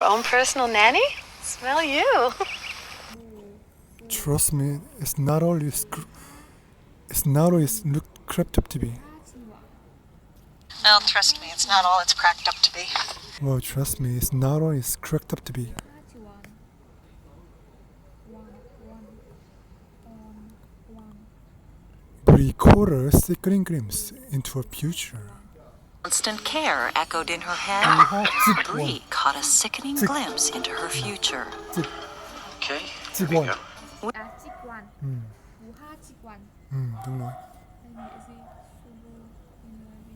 Own personal nanny? Smell you. Trust me, it's not always looked cracked up to be. Well, trust me, it's not all it's cracked up to be. Well, trust me, it's not always cracked up to be. Recorder sickling glimpse into a future. Constant care echoed in her head. Bree caught a sickening glimpse into her future. Okay. 직원. 직관. 무하직관. Don't know.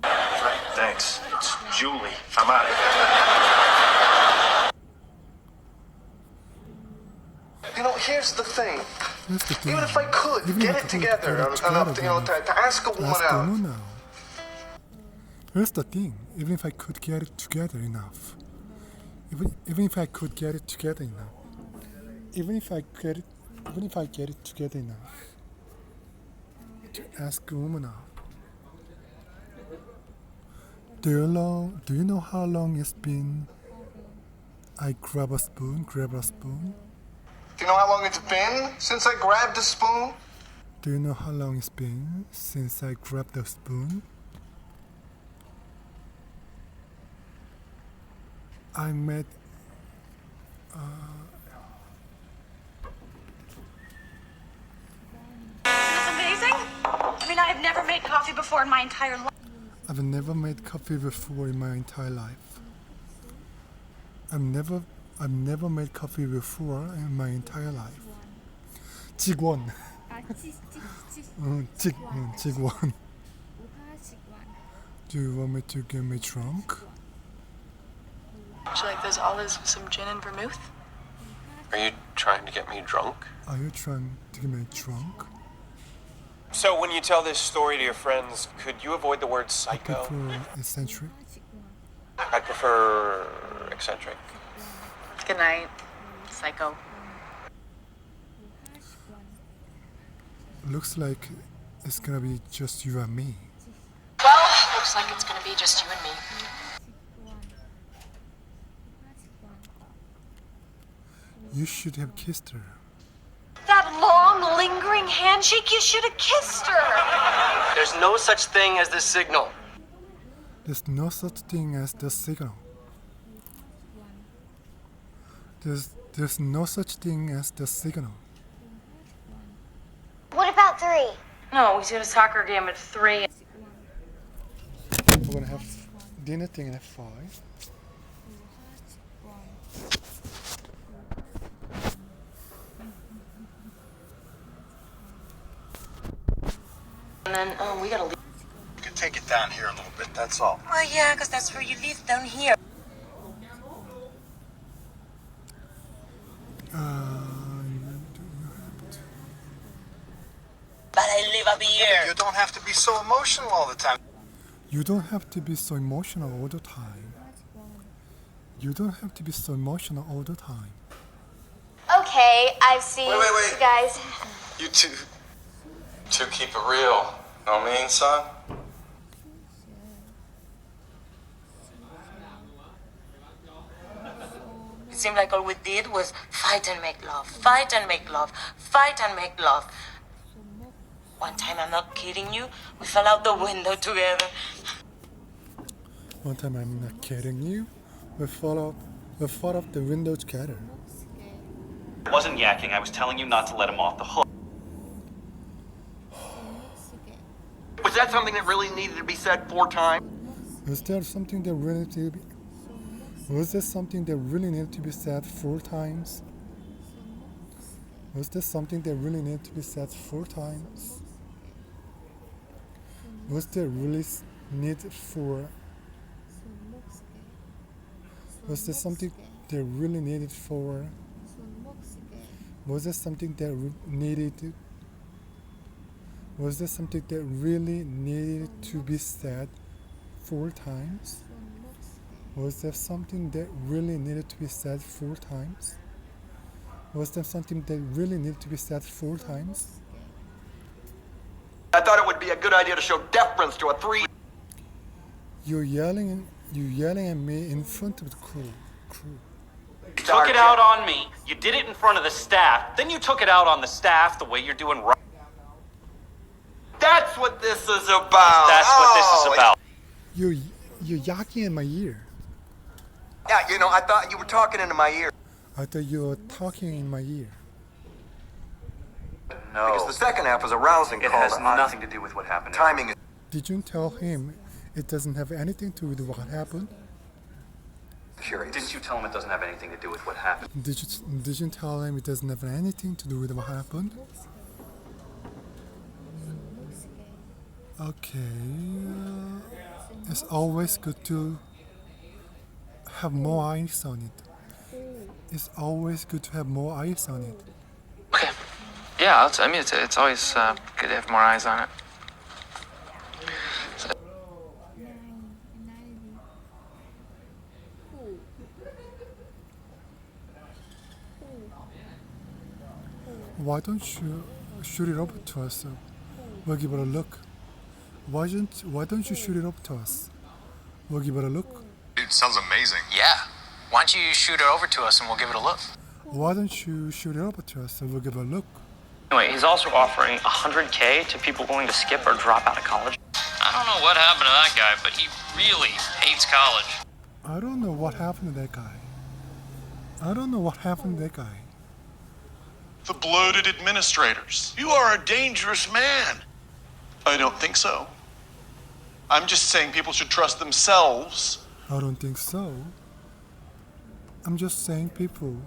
Right, thanks. It's Julie. I'm out of here. You know, here's the thing. Here's the thing. Even if I could get it together enough, to ask a woman out. Here's the thing. Even if I could get it together enough. Even if I could get it together enough. Even if I get it together enough to ask a woman out. Do you know how long it's been? I grab a spoon. Do you know how long it's been since I grabbed a spoon? Do you know how long it's been since I grabbed the spoon? I met That's amazing. I mean, I've never made coffee before in my entire life. I've never made coffee before in my entire life. I've never made coffee before in my entire life. 직원. 직원. Do you want me to get me drunk? Would you like those olives with some gin and vermouth? Are you trying to get me drunk? Are you trying to get me drunk? So when you tell this story to your friends, could you avoid the word I psycho? prefer eccentric. I prefer eccentric. Good night, psycho. Looks like it's gonna be just you and me. Well, looks like it's gonna be just you and me. You should have kissed her. That long, lingering handshake, you should have kissed her. There's no such thing as this signal. There's no such thing as the signal. There's no such thing as the signal. What about 3? No, we see a soccer game at 3. We're gonna have dinner thing at 5. And then, we gotta leave. You can take it down here a little bit, that's all. Well, yeah, because that's where you live, down here. But I live up here. You don't have to be so emotional all the time. You don't have to be so emotional all the time. You don't have to be so emotional all the time. Okay, I've seen Wait. you guys. You two keep it real. Know what I mean, son? It seemed like all we did was fight and make love, fight and make love, fight and make love. One time, I'm not kidding you, we fell out the window together. One time, I'm not kidding you. We fall off the window together. I wasn't yakking. I was telling you not to let him off the hook. Was that something that really needed to be said 4 times? Was there something that really needed to be? Was there something that really needed to be said 4 times? Was there something that really needed to be said 4 times? Was there really need for? Was there something that really needed for? Was there something that needed? Was there something that really needed to be said 4 times? Was there something that really needed to be said 4 times? Was there something that really needed to be said 4 times? I thought it would be a good idea to show deference to a 3. You're yelling at me in front of the crew. You took it out on me. You did it in front of the staff. Then you took it out on the staff the way you're doing right. That's what this is about. That's what this is about. You're yakking in my ear. Yeah, you know, I thought you were talking into my ear. I thought you were talking in my ear. No. Because the second half was a rousing It call. has to nothing to do with what happened. Timing is Did you tell him it doesn't have anything to do with what happened? curious. Didn't you tell him it doesn't have anything to do with what happened? Did you tell him it doesn't have anything to do with what happened? Okay. It's always good to have more eyes on it. It's always good to have more eyes on it. Okay. Yeah, I mean, it's always good to have more eyes on it. Why don't you shoot it over to us? We'll give it a look. Why don't you shoot it up to us? We'll give it a look. It sounds amazing. Yeah. Why don't you shoot it over to us and we'll give it a look? Why don't you shoot it over to us and we'll give it a look? Anyway, he's also offering $100K to people willing to skip or drop out of college. I don't know what happened to that guy, but he really hates college. I don't know what happened to that guy. I don't know what happened to that guy. The bloated administrators. You are a dangerous man. I don't think so. I'm just saying people should trust themselves. I don't think so. I'm just saying people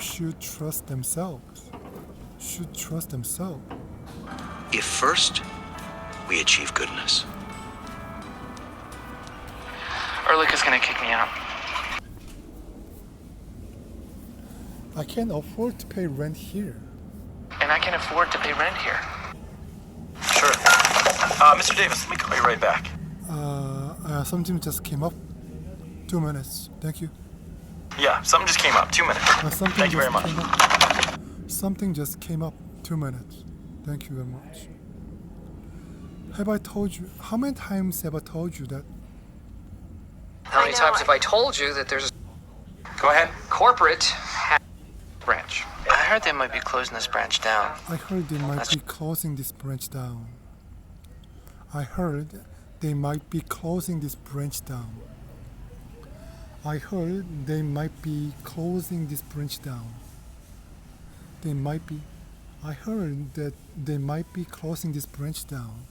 should trust themselves. Should trust themselves. If first we achieve goodness. Ehrlich is gonna kick me out. I can't afford to pay rent here. And I can afford to pay rent here. Sure. Mr. Davis, let me call you right back. Something just came up. 2 minutes. Thank you. Yeah, something just came up. 2 minutes. Thank you very much. Something just came up. 2 minutes. Thank you very much. Have I told you? How many times have I told you that? How many times have I told you that there's a Go ahead. corporate branch? I heard they might be closing this branch down. I heard they might be closing this branch down. I heard they might be closing this branch down. I heard they might be closing this branch down. I heard that they might be closing this branch down.